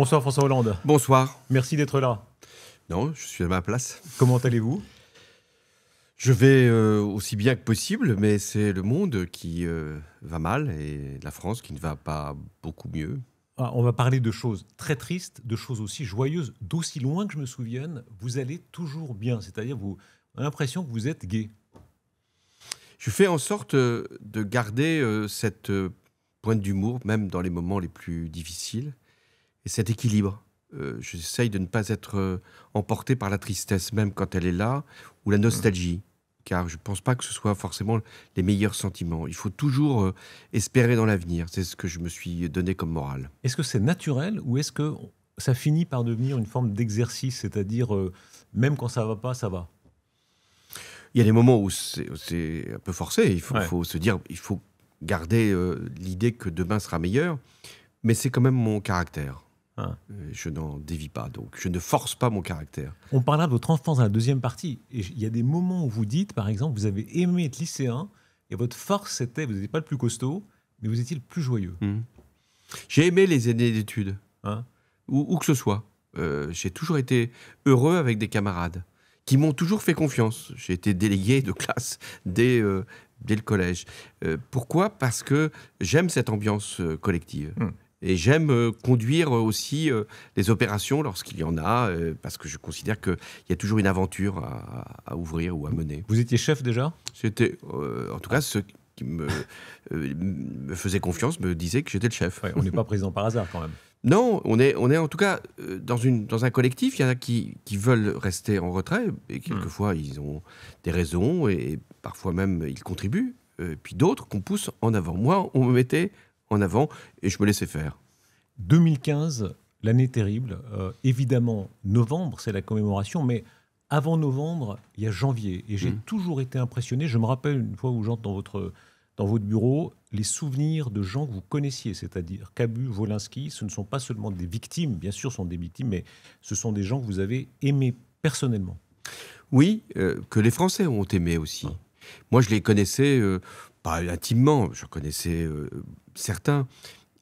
Bonsoir François Hollande. Bonsoir. Merci d'être là. Non, je suis à ma place. Comment allez-vous ? Je vais aussi bien que possible, mais c'est le monde qui va mal et la France qui ne va pas beaucoup mieux. On va parler de choses très tristes, de choses aussi joyeuses. D'aussi loin que je me souvienne, vous allez toujours bien. C'est-à-dire, vous avez l'impression que vous êtes gai. Je fais en sorte de garder cette pointe d'humour, même dans les moments les plus difficiles, et cet équilibre. J'essaye de ne pas être emporté par la tristesse, même quand elle est là, ou la nostalgie, car je ne pense pas que ce soit forcément les meilleurs sentiments. Il faut toujours espérer dans l'avenir. C'est ce que je me suis donné comme morale. Est-ce que c'est naturel ou est-ce que ça finit par devenir une forme d'exercice, c'est-à-dire même quand ça ne va pas, ça va ? Il y a des moments où c'est un peu forcé. Il faut se dire, il faut garder l'idée que demain sera meilleur, mais c'est quand même mon caractère. Je n'en dévie pas, donc je ne force pas mon caractère. On parlera de votre enfance dans la deuxième partie. Et il y a des moments où vous dites, par exemple, vous avez aimé être lycéen, et votre force, c'était, vous n'étiez pas le plus costaud, mais vous étiez le plus joyeux. J'ai aimé les années d'études, où que ce soit. J'ai toujours été heureux avec des camarades qui m'ont toujours fait confiance. J'ai été délégué de classe dès le collège. Pourquoi ? Parce que j'aime cette ambiance collective. Et j'aime conduire aussi les opérations lorsqu'il y en a, parce que je considère qu'il y a toujours une aventure à ouvrir ou à mener. Vous étiez chef déjà ? C'était, en tout cas, ceux qui me faisaient confiance me disaient que j'étais le chef. On n'est pas président par hasard quand même. Non, on est en tout cas dans un collectif. Il y en a qui veulent rester en retrait, et quelquefois ils ont des raisons, et parfois même ils contribuent. Puis d'autres qu'on pousse en avant. Moi, on me mettait en avant et je me laissais faire. 2015, l'année terrible. Évidemment, novembre, c'est la commémoration, mais avant novembre, il y a janvier. Et j'ai toujours été impressionné. Je me rappelle une fois où j'entre dans votre bureau, les souvenirs de gens que vous connaissiez, c'est-à-dire Cabu, Wolinski, ce ne sont pas seulement des victimes, bien sûr, ce sont des victimes, mais ce sont des gens que vous avez aimés personnellement. Oui, que les Français ont aimé aussi. Moi, je les connaissais pas intimement, je connaissais certains,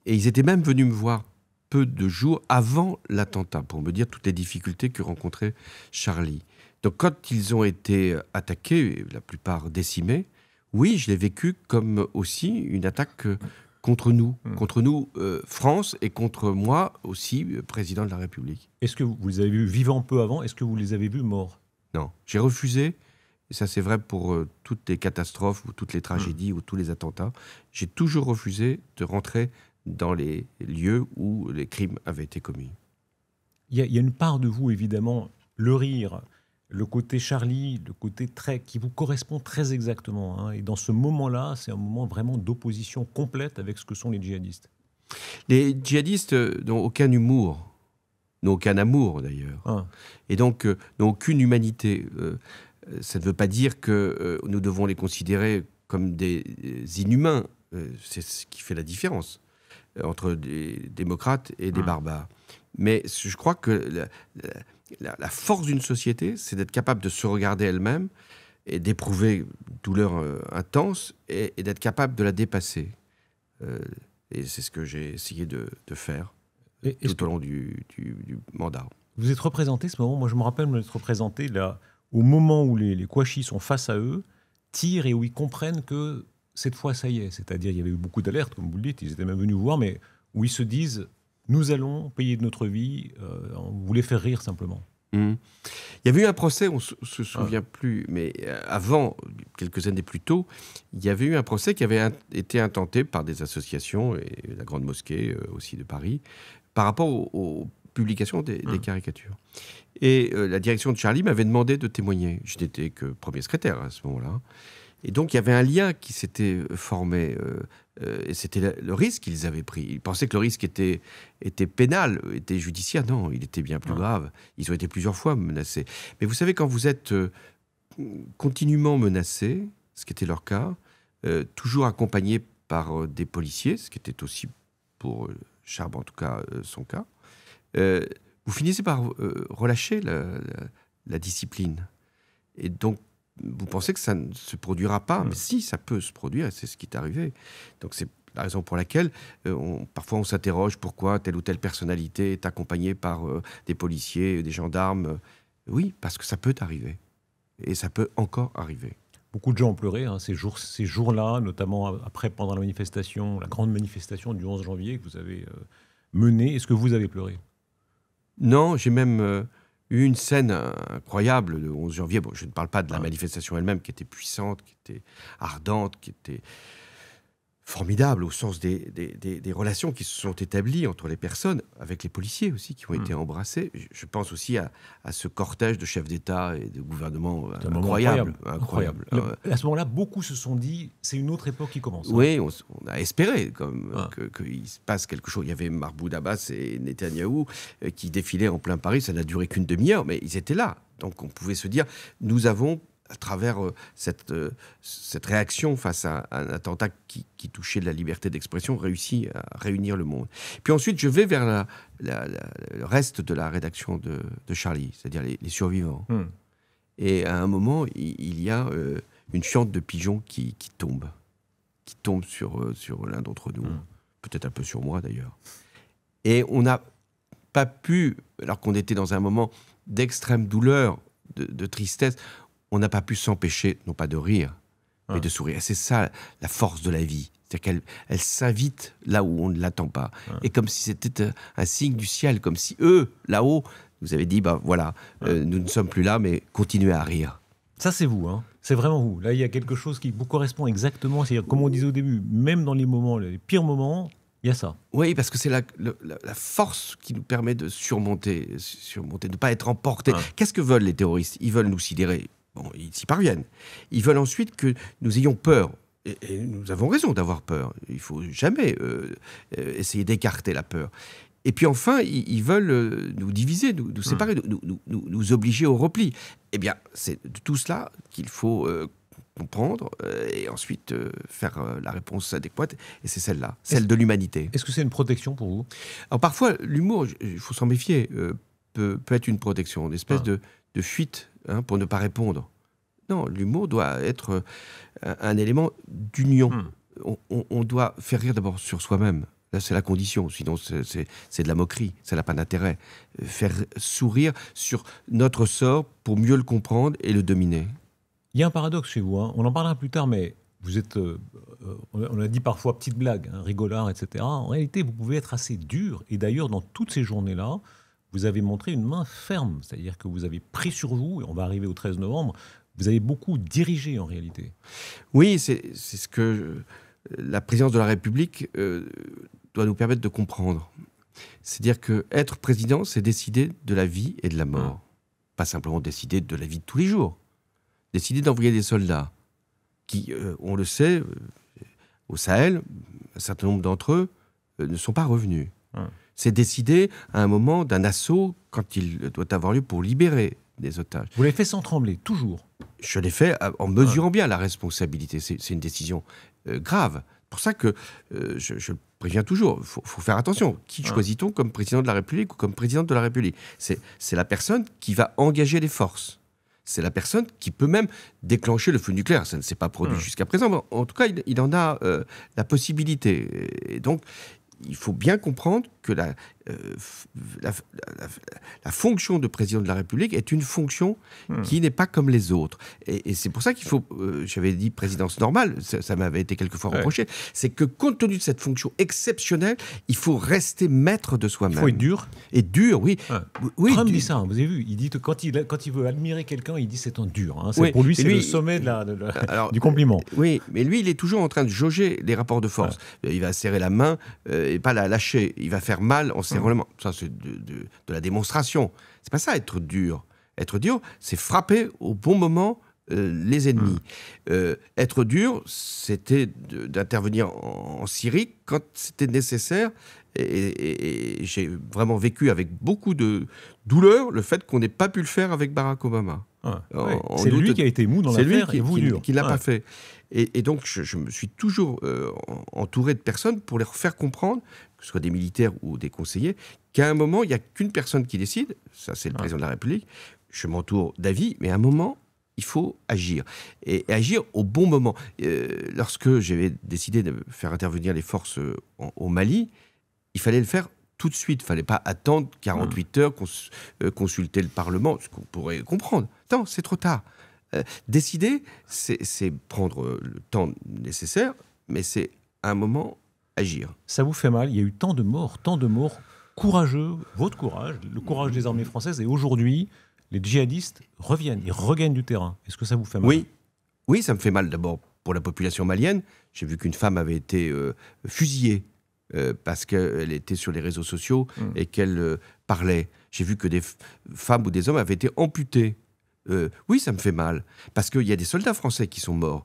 et ils étaient même venus me voir peu de jours avant l'attentat pour me dire toutes les difficultés que rencontrait Charlie. Donc quand ils ont été attaqués, la plupart décimés, oui, je l'ai vécu comme aussi une attaque contre nous, France, et contre moi aussi, président de la République. Est-ce que vous les avez vus vivants peu avant ? Est-ce que vous les avez vus morts ? Non, j'ai refusé. Et ça, c'est vrai pour toutes les catastrophes ou toutes les tragédies ou tous les attentats. J'ai toujours refusé de rentrer dans les lieux où les crimes avaient été commis. Il y a une part de vous, évidemment, le rire, le côté Charlie, le côté très qui vous correspond très exactement. Et dans ce moment-là, c'est un moment vraiment d'opposition complète avec ce que sont les djihadistes. Les djihadistes n'ont aucun humour, n'ont aucun amour d'ailleurs, et donc n'ont aucune humanité. Ça ne veut pas dire que nous devons les considérer comme des inhumains. C'est ce qui fait la différence entre des démocrates et des barbares. Mais je crois que la force d'une société, c'est d'être capable de se regarder elle-même et d'éprouver une douleur intense et d'être capable de la dépasser. Et c'est ce que j'ai essayé de faire tout au long du mandat. Vous êtes représenté ce moment, moi je me rappelle m'être représenté là, au moment où les Kouachis sont face à eux, tirent et où ils comprennent que cette fois, ça y est. C'est-à-dire, il y avait eu beaucoup d'alertes, comme vous le dites, ils étaient même venus vous voir, mais où ils se disent, nous allons payer de notre vie, on voulait faire rire simplement. Il y avait eu un procès, on ne se souvient plus, mais avant, quelques années plus tôt, il y avait eu un procès qui avait été intenté par des associations, et la Grande Mosquée aussi de Paris, par rapport aux publications des caricatures. Et la direction de Charlie m'avait demandé de témoigner. Je n'étais que premier secrétaire à ce moment-là. Et donc, il y avait un lien qui s'était formé. Et c'était le risque qu'ils avaient pris. Ils pensaient que le risque était pénal, était judiciaire. Non, il était bien plus grave. Ils ont été plusieurs fois menacés. Mais vous savez, quand vous êtes continuellement menacé, ce qui était leur cas, toujours accompagné par des policiers, ce qui était aussi pour Charb, en tout cas, son cas, vous finissez par relâcher la discipline. Et donc, vous pensez que ça ne se produira pas, mais si, ça peut se produire, et c'est ce qui est arrivé. Donc c'est la raison pour laquelle parfois on s'interroge pourquoi telle ou telle personnalité est accompagnée par des policiers, des gendarmes. Oui, parce que ça peut arriver. Et ça peut encore arriver. Beaucoup de gens ont pleuré ces jours-là, notamment pendant la manifestation, la grande manifestation du 11 janvier que vous avez menée. Est-ce que vous avez pleuré? Non, j'ai même eu une scène incroyable le 11 janvier. Bon, je ne parle pas de la manifestation elle-même, qui était puissante, qui était ardente, qui était formidable au sens des relations qui se sont établies entre les personnes, avec les policiers aussi, qui ont été embrassés. Je pense aussi à ce cortège de chefs d'État et de gouvernement incroyable. À ce moment-là, beaucoup se sont dit, c'est une autre époque qui commence. Oui, on a espéré qu'il se passe quelque chose. Il y avait Mahmoud Abbas et Netanyahou qui défilaient en plein Paris. Ça n'a duré qu'une demi-heure, mais ils étaient là. Donc on pouvait se dire, nous avons, à travers cette réaction face à un attentat qui touchait la liberté d'expression, réussi à réunir le monde. Puis ensuite, je vais vers le reste de la rédaction de Charlie, c'est-à-dire les survivants. Et à un moment, il y a une fiente de pigeons qui tombe sur l'un d'entre nous, peut-être un peu sur moi d'ailleurs. Et on n'a pas pu, alors qu'on était dans un moment d'extrême douleur, de tristesse, on n'a pas pu s'empêcher, non pas de rire, mais de sourire. C'est ça, la force de la vie. C'est-à-dire qu'elle s'invite là où on ne l'attend pas. Et comme si c'était un signe du ciel, comme si eux, là-haut, vous avez dit, voilà, nous ne sommes plus là, mais continuez à rire. Ça, c'est vous, c'est vraiment vous. Là, il y a quelque chose qui vous correspond exactement. C'est-à-dire, comme on disait au début, même dans les pires moments, il y a ça. Oui, parce que c'est la force qui nous permet de surmonter, de ne pas être emportés. Qu'est-ce que veulent les terroristes? Ils veulent nous sidérer. Bon, ils s'y parviennent. Ils veulent ensuite que nous ayons peur. Et nous avons raison d'avoir peur. Il ne faut jamais essayer d'écarter la peur. Et puis enfin, ils veulent nous diviser, nous séparer, nous obliger au repli. Eh bien, c'est de tout cela qu'il faut comprendre et ensuite faire la réponse adéquate. Et c'est celle-là, celle de l'humanité. Est-ce que c'est une protection pour vous? Alors parfois, l'humour, il faut s'en méfier, peut être une protection, une espèce de fuite pour ne pas répondre. Non, l'humour doit être un élément d'union. On doit faire rire d'abord sur soi-même. Là, c'est la condition. Sinon, c'est de la moquerie. Ça n'a pas d'intérêt. Faire sourire sur notre sort pour mieux le comprendre et le dominer. Il y a un paradoxe chez vous. On en parlera plus tard, mais vous êtes, on a dit parfois petite blague, rigolard, etc. En réalité, vous pouvez être assez dur. Et d'ailleurs, dans toutes ces journées-là, vous avez montré une main ferme. C'est-à-dire que vous avez pris sur vous, et on va arriver au 13 novembre, vous avez beaucoup dirigé en réalité. Oui, c'est ce que la présidence de la République doit nous permettre de comprendre. C'est-à-dire qu'être président, c'est décider de la vie et de la mort. Pas simplement décider de la vie de tous les jours. Décider d'envoyer des soldats qui, on le sait, au Sahel, un certain nombre d'entre eux ne sont pas revenus. C'est décider à un moment d'un assaut quand il doit avoir lieu pour libérer des otages. Vous l'avez fait sans trembler, toujours? Je l'ai fait en mesurant bien la responsabilité. C'est une décision grave. C'est pour ça que je préviens toujours, il faut faire attention. Qui choisit-on comme président de la République ou comme présidente de la République? C'est la personne qui va engager les forces. C'est la personne qui peut même déclencher le feu nucléaire. Ça ne s'est pas produit jusqu'à présent, mais en tout cas, il en a la possibilité. Et donc, il faut bien comprendre que la fonction de président de la République est une fonction qui n'est pas comme les autres. Et c'est pour ça qu'il faut, j'avais dit présidence normale, ça m'avait été quelquefois reproché, c'est que compte tenu de cette fonction exceptionnelle, il faut rester maître de soi-même. Il faut être dur. Et dur, oui. Oui, Trump dit ça, vous avez vu, il dit que quand il veut admirer quelqu'un, il dit c'est un dur. Pour lui, c'est le sommet du compliment. Oui, mais lui, il est toujours en train de jauger les rapports de force. Il va serrer la main et pas la lâcher. Il va faire mal en serrant la main. Ça, c'est de la démonstration. C'est pas ça, être dur. Être dur, c'est frapper au bon moment les ennemis. Être dur, c'était d'intervenir en Syrie quand c'était nécessaire. Et j'ai vraiment vécu avec beaucoup de douleur le fait qu'on n'ait pas pu le faire avec Barack Obama. C'est lui qui a été mou dans l'affaire et vous dur. Qui ne l'a pas fait. Et donc, je me suis toujours entouré de personnes pour leur faire comprendre, que ce soit des militaires ou des conseillers, qu'à un moment, il n'y a qu'une personne qui décide, ça c'est le président de la République, je m'entoure d'avis, mais à un moment, il faut agir. Et agir au bon moment. Lorsque j'avais décidé de faire intervenir les forces au Mali, il fallait le faire tout de suite. Il ne fallait pas attendre 48 heures, consulter le Parlement, ce qu'on pourrait comprendre. Non, c'est trop tard. Décider, c'est prendre le temps nécessaire, mais c'est à un moment agir. Ça vous fait mal? Il y a eu tant de morts courageux, votre courage, le courage des armées françaises, et aujourd'hui, les djihadistes reviennent, ils regagnent du terrain. Est-ce que ça vous fait mal? Oui, ça me fait mal d'abord pour la population malienne. J'ai vu qu'une femme avait été fusillée parce qu'elle était sur les réseaux sociaux et qu'elle parlait. J'ai vu que des femmes ou des hommes avaient été amputés. Oui, ça me fait mal, parce qu'il y a des soldats français qui sont morts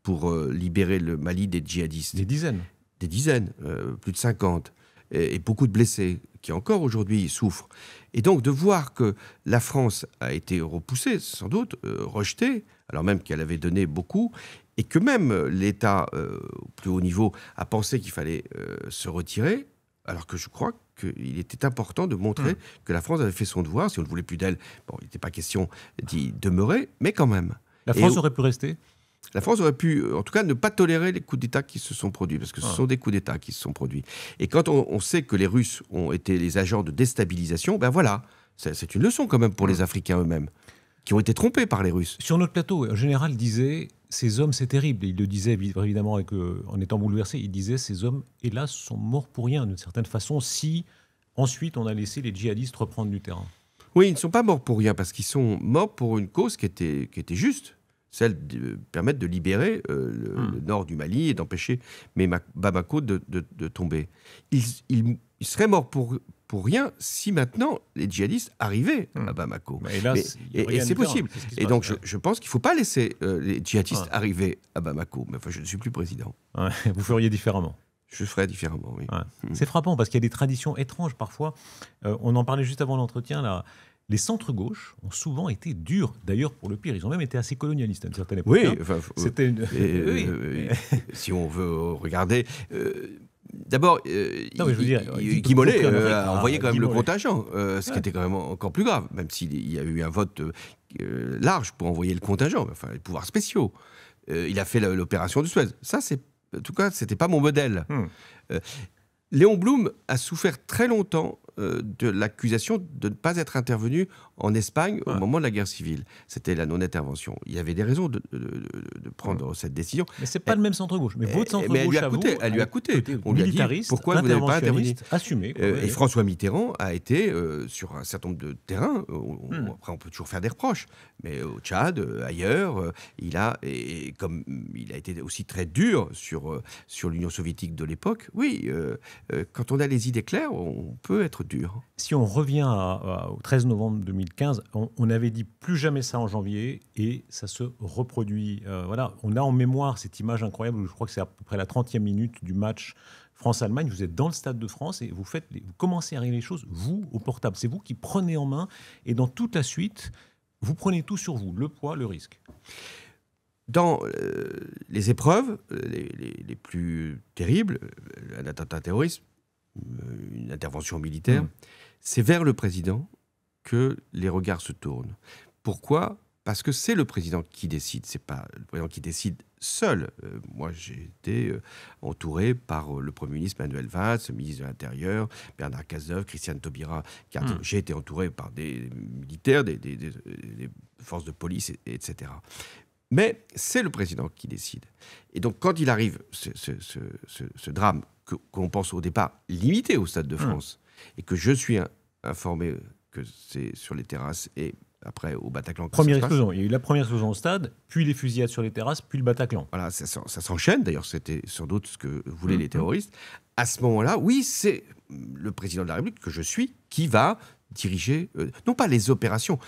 pour libérer le Mali des djihadistes. Des dizaines. Des dizaines, plus de 50, et beaucoup de blessés qui encore aujourd'hui souffrent. Et donc de voir que la France a été repoussée, sans doute, rejetée, alors même qu'elle avait donné beaucoup, et que même l'État au plus haut niveau a pensé qu'il fallait se retirer, alors que je crois qu'il était important de montrer que la France avait fait son devoir. Si on ne voulait plus d'elle, bon, il n'était pas question d'y demeurer, mais quand même. La France aurait pu rester? La France aurait pu, en tout cas, ne pas tolérer les coups d'État qui se sont produits, parce que ce sont des coups d'État qui se sont produits. Et quand on sait que les Russes ont été les agents de déstabilisation, ben voilà, c'est une leçon quand même pour les Africains eux-mêmes, qui ont été trompés par les Russes. Sur notre plateau, un général disait « Ces hommes, c'est terrible ». Il le disait évidemment en étant bouleversé. Il disait « Ces hommes, hélas, sont morts pour rien, d'une certaine façon, si ensuite on a laissé les djihadistes reprendre du terrain ». Oui, ils ne sont pas morts pour rien, parce qu'ils sont morts pour une cause qui était juste, celle de permettre de libérer le nord du Mali et d'empêcher Bamako de tomber. Ils seraient morts pour rien si maintenant les djihadistes arrivaient à Bamako. Et c'est possible. Et donc je pense qu'il ne faut pas laisser les djihadistes arriver à Bamako. Mais enfin, je ne suis plus président. Ouais, vous feriez différemment. Je ferais différemment, oui. Ouais. C'est frappant parce qu'il y a des traditions étranges parfois. On en parlait juste avant l'entretien, là. Les centres-gauches ont souvent été durs, d'ailleurs pour le pire. Ils ont même été assez colonialistes à une certaine époque. Oui, c'était une... si on veut regarder... D'abord, Guy Mollet a envoyé quand même le contingent, ce qui était quand même encore plus grave, même s'il y a eu un vote large pour envoyer le contingent, enfin les pouvoirs spéciaux. Il a fait l'opération du Suez. Ça, en tout cas, c'était pas mon modèle. Léon Blum a souffert très longtemps de l'accusation de ne pas être intervenu en Espagne au moment de la guerre civile. C'était la non-intervention. Il y avait des raisons de prendre cette décision. Mais c'est pas le même centre-gauche. Mais votre centre-gauche, elle lui a coûté. On lui a dit pourquoi vous n'avez pas intervenu. Assumé. Et François Mitterrand a été sur un certain nombre de terrains. Après, on peut toujours faire des reproches, mais au Tchad, ailleurs, comme il a été aussi très dur sur l'Union soviétique de l'époque. Oui, quand on a les idées claires, on peut être dur. Si on revient au 13 novembre 2015, on avait dit plus jamais ça en janvier et ça se reproduit. Voilà, on a en mémoire cette image incroyable, je crois que c'est à peu près la 30e minute du match France-Allemagne. Vous êtes dans le Stade de France et vous commencez à régler les choses, vous, au portable. C'est vous qui prenez en main et dans toute la suite, vous prenez tout sur vous, le poids, le risque. Dans les épreuves les plus terribles, un attentat terroriste, une intervention militaire, c'est vers le président que les regards se tournent. Pourquoi ? Parce que c'est le président qui décide, c'est pas le président qui décide seul. Moi, j'ai été entouré par le Premier ministre Manuel Valls, le ministre de l'Intérieur, Bernard Cazeneuve, Christiane Taubira. J'ai été entouré par des militaires, des forces de police, etc. Mais c'est le président qui décide. Et donc, quand il arrive ce drame qu'on pense au départ limité au Stade de France, et que je suis informé que c'est sur les terrasses et après au Bataclan. Première explosion. Il y a eu la première explosion au stade, puis les fusillades sur les terrasses, puis le Bataclan. Voilà, ça s'enchaîne. D'ailleurs, c'était sans doute ce que voulaient les terroristes. À ce moment-là, oui, c'est le président de la République que je suis qui va diriger, non pas les opérations,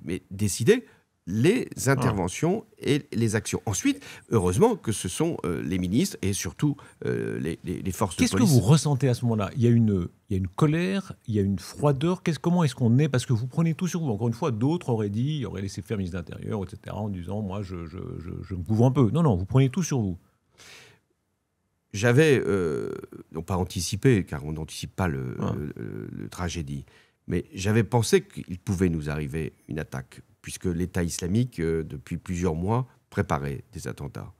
mais décider les interventions et les actions. Ensuite, heureusement que ce sont les ministres et surtout les forces de police. Qu'est-ce que vous ressentez à ce moment-là ? Il y a une colère, il y a une froideur. Comment est-ce qu'on est ? Parce que vous prenez tout sur vous. Encore une fois, d'autres auraient laissé faire le ministre de l'Intérieur, etc., en disant « moi, je me couvre un peu ». Non, vous prenez tout sur vous. J'avais, non pas anticipé, car on n'anticipe pas le tragédie, mais j'avais pensé qu'il pouvait nous arriver une attaque, puisque l'État islamique, depuis plusieurs mois, préparait des attentats.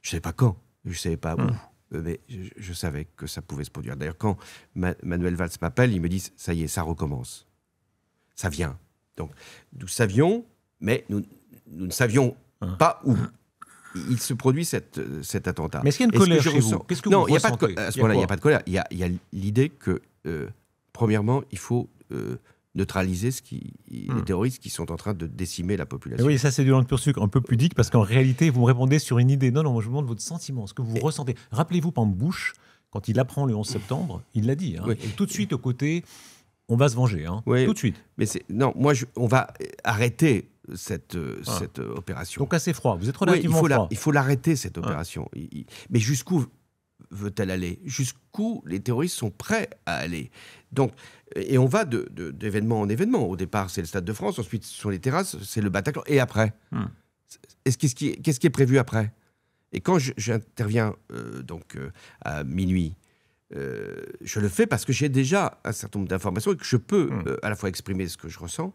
Je ne savais pas quand, je ne savais pas où, mais je savais que ça pouvait se produire. D'ailleurs, quand Manuel Valls m'appelle, il me dit « ça y est, ça recommence. Ça vient ». Donc, nous savions, mais nous ne savions pas où. Il se produit cet attentat. Mais est-ce qu'il y a une colère chez vous? Qu'est-ce que non, vous ressentez? à ce moment-là, il n'y a pas de colère. Il y a l'idée que, premièrement, il faut neutraliser les terroristes qui sont en train de décimer la population. Oui, ça c'est du pur sucre, un peu pudique, parce qu'en réalité, vous me répondez sur une idée. Non, moi je vous demande votre sentiment, ce que vous ressentez. Rappelez-vous, par exemple, Bush, quand il apprend le 11 septembre, il l'a dit. Et tout de suite, au côté, on va se venger. Tout de suite. Mais non, on va arrêter cette opération. Donc assez froid, vous êtes relativement froid. Il faut l'arrêter, cette opération. Mais jusqu'où veut-elle aller? Jusqu'où les terroristes sont prêts à aller? Donc, et on va d'événement en événement. Au départ, c'est le Stade de France, ensuite, ce sont les terrasses, c'est le Bataclan. Et après qu'est-ce qui est prévu après? Et quand j'interviens à minuit, je le fais parce que j'ai déjà un certain nombre d'informations et que je peux à la fois exprimer ce que je ressens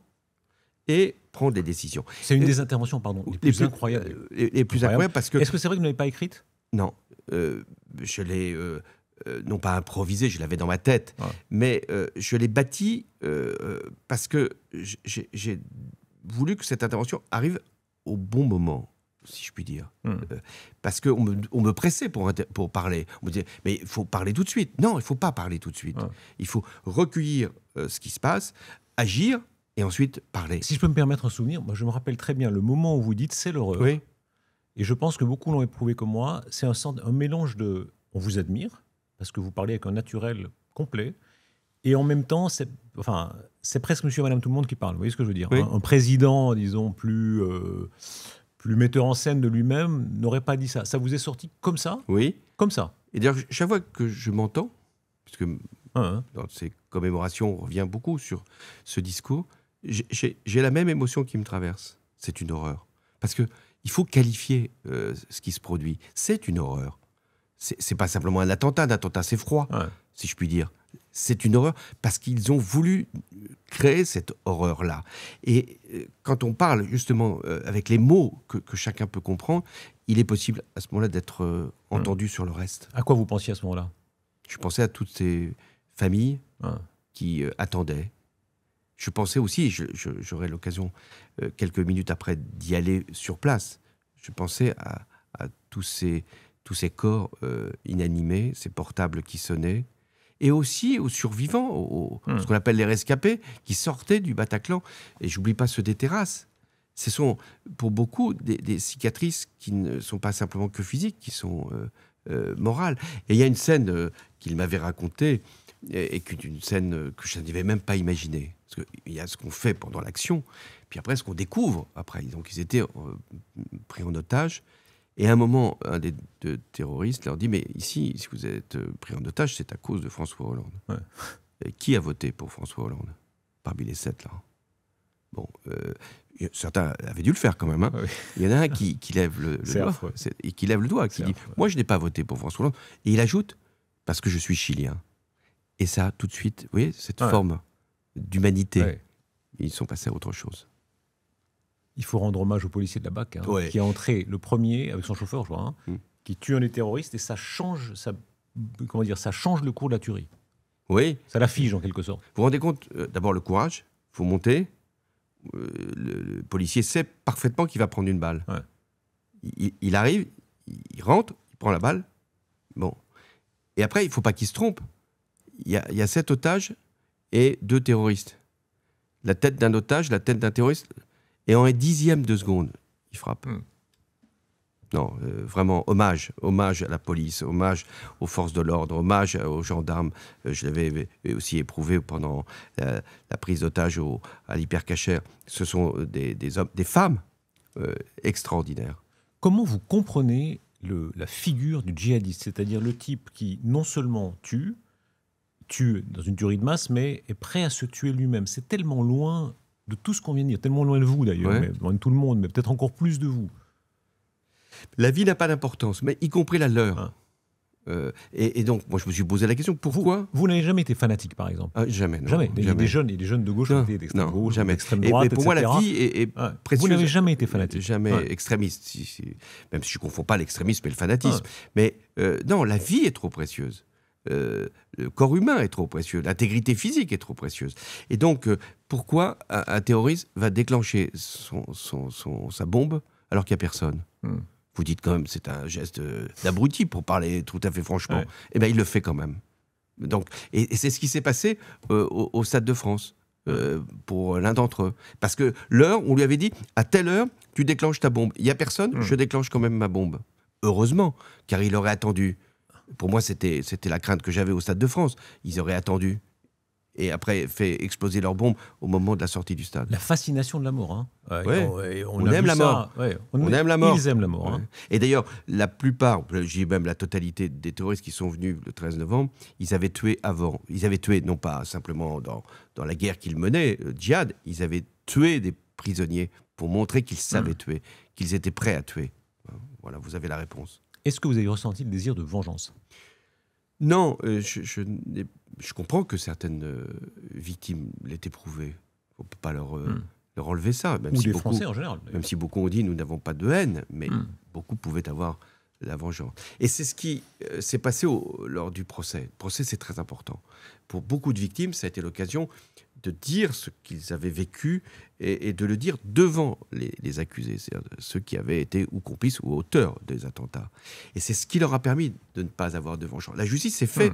et prendre des décisions. C'est une des interventions, les plus incroyables. Les plus incroyables parce que... Est-ce que c'est vrai que vous ne l'avez pas écrite? Non. Je l'ai, non pas improvisée, je l'avais dans ma tête, mais je l'ai bâtie parce que j'ai voulu que cette intervention arrive au bon moment, si je puis dire. Parce qu'on me pressait pour parler. On me disait, mais il faut parler tout de suite. Non, il ne faut pas parler tout de suite. Il faut recueillir ce qui se passe, agir, et ensuite parler. Si je peux me permettre un souvenir, moi je me rappelle très bien le moment où vous dites c'est l'horreur. Oui. Et je pense que beaucoup l'ont éprouvé comme moi. C'est un mélange de... On vous admire, parce que vous parlez avec un naturel complet, et en même temps, c'est presque monsieur et madame tout le monde qui parle. Vous voyez ce que je veux dire? Un président, disons, plus metteur en scène de lui-même, n'aurait pas dit ça. Ça vous est sorti comme ça? Oui. Comme ça. Et d'ailleurs, chaque fois que je m'entends, puisque dans ces commémorations, on revient beaucoup sur ce discours, j'ai la même émotion qui me traverse. C'est une horreur. Parce que il faut qualifier ce qui se produit. C'est une horreur. C'est pas simplement un attentat. L'attentat, c'est froid, si je puis dire. C'est une horreur parce qu'ils ont voulu créer cette horreur-là. Et quand on parle justement avec les mots que chacun peut comprendre, il est possible à ce moment-là d'être entendu sur le reste. À quoi vous pensiez à ce moment-là? Je pensais à toutes ces familles qui attendaient. Je pensais aussi, j'aurai l'occasion quelques minutes après d'y aller sur place, je pensais à tous ces corps inanimés, ces portables qui sonnaient, et aussi aux survivants, ce qu'on appelle les rescapés, qui sortaient du Bataclan. Et j'oublie pas ceux des terrasses. Ce sont pour beaucoup des cicatrices qui ne sont pas simplement que physiques, qui sont morales. Et il y a une scène qu'il m'avait racontée, et une scène que je n'avais même pas imaginée. Parce qu'il y a ce qu'on fait pendant l'action, puis après ce qu'on découvre après. Donc ils étaient pris en otage, et à un moment, un des deux terroristes leur dit « Mais ici, si vous êtes pris en otage, c'est à cause de François Hollande. » Et qui a voté pour François Hollande parmi les 7 là? Bon, certains avaient dû le faire quand même. Il y en a un qui lève le doigt, et qui lève le doigt, qui dit « Moi, je n'ai pas voté pour François Hollande. » Et il ajoute « Parce que je suis chilien. » Et ça, tout de suite, vous voyez, cette forme d'humanité, ils sont passés à autre chose. Il faut rendre hommage au policier de la BAC, qui est entré le premier avec son chauffeur, je crois, qui tue un des terroristes, et ça change, ça change le cours de la tuerie. Oui. Ça la fige en quelque sorte. Vous vous rendez compte, d'abord le courage, il faut monter. Le policier sait parfaitement qu'il va prendre une balle. Il arrive, il rentre, il prend la balle. Bon. Et après, il ne faut pas qu'il se trompe. Il y a 7 otages et 2 terroristes. La tête d'un otage, la tête d'un terroriste, et en un dixième de seconde, il frappe. Non, vraiment, hommage à la police, hommage aux forces de l'ordre, hommage aux gendarmes. Je l'avais aussi éprouvé pendant la prise d'otage à l'hypercacher. Ce sont des hommes, des femmes extraordinaires. Comment vous comprenez la figure du djihadiste, c'est-à-dire le type qui non seulement tue dans une tuerie de masse, mais est prêt à se tuer lui-même? C'est tellement loin de tout ce qu'on vient de dire, tellement loin de vous d'ailleurs, loin de tout le monde, mais peut-être encore plus de vous. La vie n'a pas d'importance, mais y compris la leur. Et donc, moi, je me suis posé la question, pourquoi vous n'avez jamais été fanatique, par exemple? Jamais, non. Jamais. Il y a des jeunes de gauche qui ont été d'extrême gauche, d'extrême droite, et pour moi, la vie est précieuse. Vous n'avez jamais été fanatique? Jamais extrémiste, même si je ne confonds pas l'extrémisme et le fanatisme. Mais non, la vie est trop précieuse. Le corps humain est trop précieux, l'intégrité physique est trop précieuse. Et donc, pourquoi un terroriste va déclencher sa bombe alors qu'il n'y a personne? Vous dites quand même, c'est un geste d'abruti, pour parler tout à fait franchement. Ouais. Eh bien, il le fait quand même. Donc, et c'est ce qui s'est passé au Stade de France, pour l'un d'entre eux. Parce que l'heure, on lui avait dit, à telle heure, tu déclenches ta bombe. Il n'y a personne, je déclenche quand même ma bombe. Heureusement, car il aurait attendu. Pour moi, c'était la crainte que j'avais au Stade de France. Ils auraient attendu et après fait exploser leur bombe au moment de la sortie du stade. La fascination de la mort. Hein. On aime la mort. On aime la mort. Ils aiment la mort. Hein. Et d'ailleurs, la plupart, je dis même la totalité des terroristes qui sont venus le 13 novembre, ils avaient tué avant. Ils avaient tué, non pas simplement dans la guerre qu'ils menaient, le djihad, ils avaient tué des prisonniers pour montrer qu'ils savaient tuer, qu'ils étaient prêts à tuer. Voilà, vous avez la réponse. Est-ce que vous avez ressenti le désir de vengeance? Non, je comprends que certaines victimes l'aient éprouvé. On ne peut pas leur enlever ça. Même Ou si des beaucoup, Français en général. Même si beaucoup ont dit nous n'avons pas de haine, mais beaucoup pouvaient avoir la vengeance. Et c'est ce qui s'est passé lors du procès. Le procès, c'est très important. Pour beaucoup de victimes, ça a été l'occasion de dire ce qu'ils avaient vécu et de le dire devant les accusés, c'est-à-dire ceux qui avaient été ou complices ou auteurs des attentats. Et c'est ce qui leur a permis de ne pas avoir de vengeance. La justice s'est faite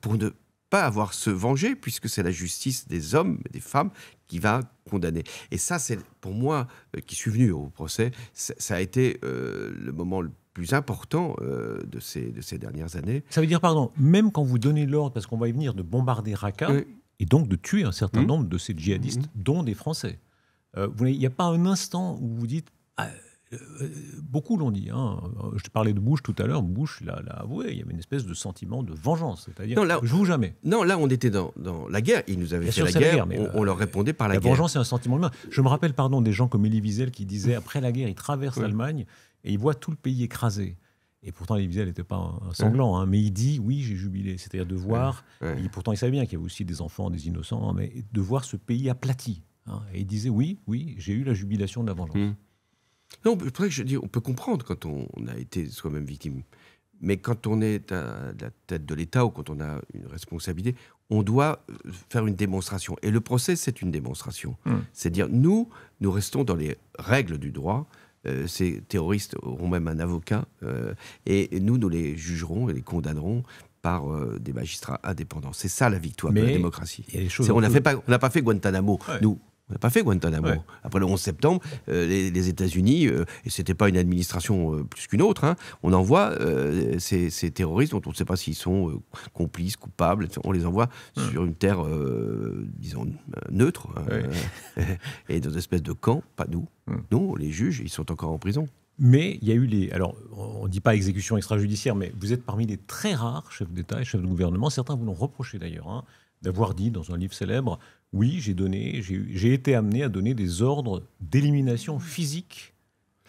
pour ne pas avoir se venger, puisque c'est la justice des hommes et des femmes qui va condamner. Et ça, c'est pour moi, qui suis venu au procès, ça a été le moment le plus important de ces dernières années. Ça veut dire, pardon, même quand vous donnez l'ordre, parce qu'on va y venir, de bombarder Raqqa, et donc de tuer un certain nombre de ces djihadistes, dont des Français. Il n'y a pas un instant où vous dites... beaucoup l'ont dit. Hein. Je parlais de Bush tout à l'heure. Bush l'a avoué. Il y avait une espèce de sentiment de vengeance. C'est-à-dire, je joue jamais. Non, là, on était dans la guerre. Ils nous avaient fait la guerre. On leur répondait par la guerre. La vengeance, c'est un sentiment humain. Je me rappelle, des gens comme Elie Wiesel qui disaient, après la guerre, il traverse l'Allemagne et il voit tout le pays écrasé. Et pourtant, Elie Wiesel n'était pas un sanglant, hein, mais il dit, oui, j'ai jubilé. C'est-à-dire de voir, et pourtant il savait bien qu'il y avait aussi des enfants, des innocents, hein, mais de voir ce pays aplati. Hein, et il disait, oui, j'ai eu la jubilation de la vengeance. Non, c'est pour ça que je dis, on peut comprendre quand on a été soi-même victime. Mais quand on est à la tête de l'État ou quand on a une responsabilité, on doit faire une démonstration. Et le procès, c'est une démonstration. C'est-à-dire, nous restons dans les règles du droit. Ces terroristes auront même un avocat. Et nous les jugerons et les condamnerons par des magistrats indépendants. C'est ça la victoire de la démocratie. On n'a pas fait Guantanamo, nous. On n'a pas fait Guantanamo. Après le 11 septembre, les États-Unis, et ce n'était pas une administration plus qu'une autre, hein, on envoie ces terroristes dont on ne sait pas s'ils sont complices, coupables, on les envoie sur une terre, disons, neutre, et dans une espèce de camp, pas nous. Nous, les juges, ils sont encore en prison. Mais il y a eu alors on ne dit pas exécution extrajudiciaire, mais vous êtes parmi les très rares chefs d'État et chefs de gouvernement, certains vous l'ont reproché d'ailleurs, hein, d'avoir dit dans un livre célèbre, oui, j'ai été amené à donner des ordres d'élimination physique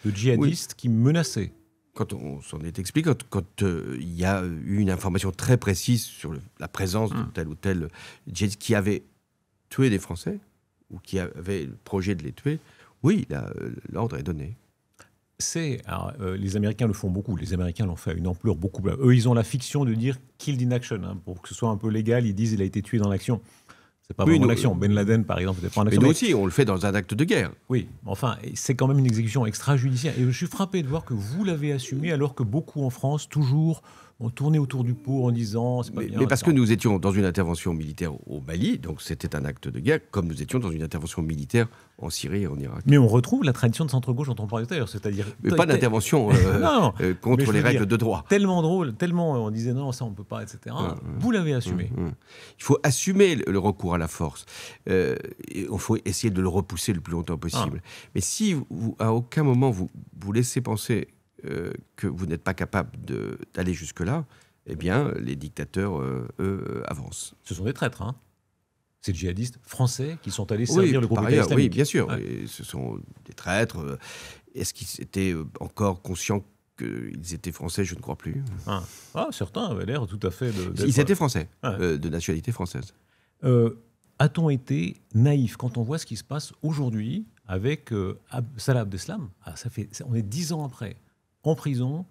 de djihadistes qui menaçaient. Quand on s'en est expliqué, quand il y a eu une information très précise sur la présence de tel ou tel djihadiste qui avait tué des Français, ou qui avait le projet de les tuer, oui, l'ordre est donné. Les Américains le font beaucoup. Les Américains l'ont fait à une ampleur beaucoup plus... Eux, ils ont la fiction de dire « killed in action hein, ». Pour que ce soit un peu légal, ils disent « il a été tué dans l'action ». C'est pas vraiment l'action. Ben Laden, par exemple, n'était pas en action. Mais nous aussi, on le fait dans un acte de guerre. Oui, enfin, c'est quand même une exécution extrajudiciaire. Et je suis frappé de voir que vous l'avez assumé, alors que beaucoup en France, toujours, ont tourné autour du pot en disant... C'est pas bien, mais parce que nous étions dans une intervention militaire au Mali, donc c'était un acte de guerre, comme nous étions dans une intervention militaire en Syrie et en Irak. Mais on retrouve la tradition de centre-gauche dont on parlait tout à l'heure, c'est-à-dire... Mais pas d'intervention contre les règles de droit. Tellement drôle, tellement on disait non, ça on ne peut pas, etc. Vous l'avez assumé. Il faut assumer le recours à la force. Il faut essayer de le repousser le plus longtemps possible. Mais si à aucun moment vous laissez penser que vous n'êtes pas capable d'aller jusque-là, eh bien, les dictateurs, eux, avancent. Ce sont des traîtres, hein. Ces djihadistes français qui sont allés servir le groupe État islamique. Oui, bien sûr. Et ce sont des traîtres. Est-ce qu'ils étaient encore conscients qu'ils étaient français, je ne crois plus. Certains avaient l'air tout à fait de... Ils étaient français, de nationalité française. A-t-on été naïf quand on voit ce qui se passe aujourd'hui avec Salah Abdeslam? On est 10 ans après, en prison.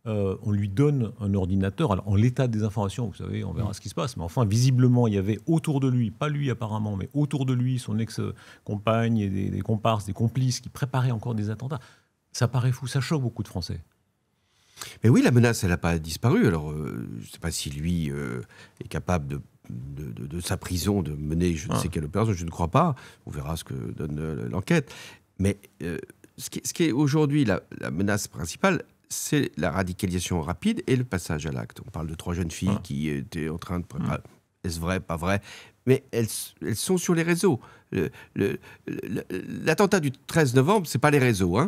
On lui donne un ordinateur. Alors, en l'état des informations, vous savez, on verra ce qui se passe. Mais enfin, visiblement, il y avait autour de lui, pas lui apparemment, mais autour de lui, son ex-compagne et des comparses, des complices qui préparaient encore des attentats. Ça paraît fou, ça choque beaucoup de Français. Mais oui, la menace, elle n'a pas disparu. Alors, je ne sais pas si lui est capable de sa prison de mener je ne sais quelle opération, je ne crois pas. On verra ce que donne l'enquête. Mais ce qui est aujourd'hui la menace principale, c'est la radicalisation rapide et le passage à l'acte. On parle de 3 jeunes filles qui étaient en train de préparer. Est-ce vrai, pas vrai? Mais elles sont sur les réseaux. L'attentat du 13 novembre, ce n'est pas les réseaux.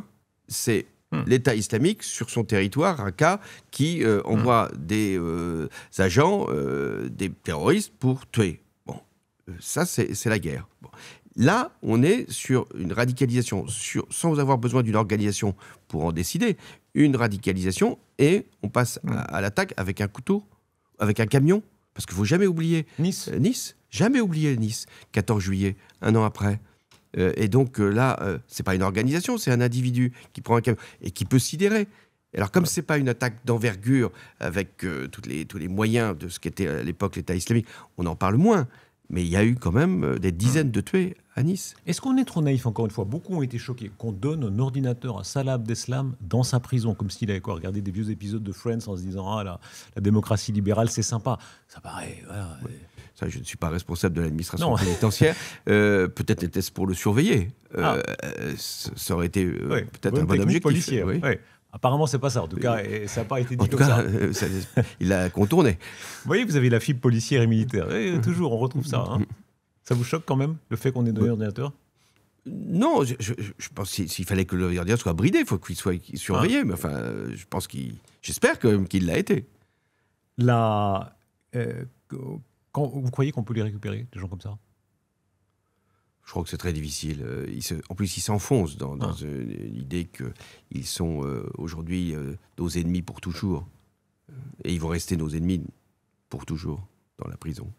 C'est l'État islamique sur son territoire, Raqqa, qui envoie des agents, des terroristes pour tuer. Bon, ça, c'est la guerre. Bon. Là, on est sur une radicalisation, sans avoir besoin d'une organisation pour en décider, une radicalisation, et on passe à l'attaque avec un couteau, avec un camion, parce qu'il ne faut jamais oublier Nice, jamais oublier Nice, 14 juillet, un an après. Et donc là, ce n'est pas une organisation, c'est un individu qui prend un camion et qui peut sidérer. Alors comme ce n'est pas une attaque d'envergure avec tous les moyens de ce qu'était à l'époque l'État islamique, on en parle moins. Mais il y a eu quand même des dizaines de tués à Nice. Est-ce qu'on est trop naïf, encore une fois? Beaucoup ont été choqués qu'on donne un ordinateur à Salah Abdeslam dans sa prison, comme s'il avait regardé des vieux épisodes de Friends en se disant « la démocratie libérale, c'est sympa ». Ça paraît... Voilà. Ça, je ne suis pas responsable de l'administration pénitentiaire. Peut-être était-ce pour le surveiller. Ça aurait été peut-être un bon objectif. Policier, oui. Apparemment, c'est pas ça. En tout cas, ça n'a pas été dit en tout cas, il l'a contourné. Vous voyez, vous avez la fibre policière et militaire. Et toujours, on retrouve ça. Ça vous choque quand même, le fait qu'on ait donné l'ordinateur? Non, je pense s'il fallait que l'ordinateur soit bridé, il faut qu'il soit surveillé. Mais enfin, je pense j'espère quand même qu'il l'a été. Vous croyez qu'on peut les récupérer, des gens comme ça? Je crois que c'est très difficile. En plus, ils s'enfoncent dans une idée qu'ils sont aujourd'hui nos ennemis pour toujours. Et ils vont rester nos ennemis pour toujours dans la prison.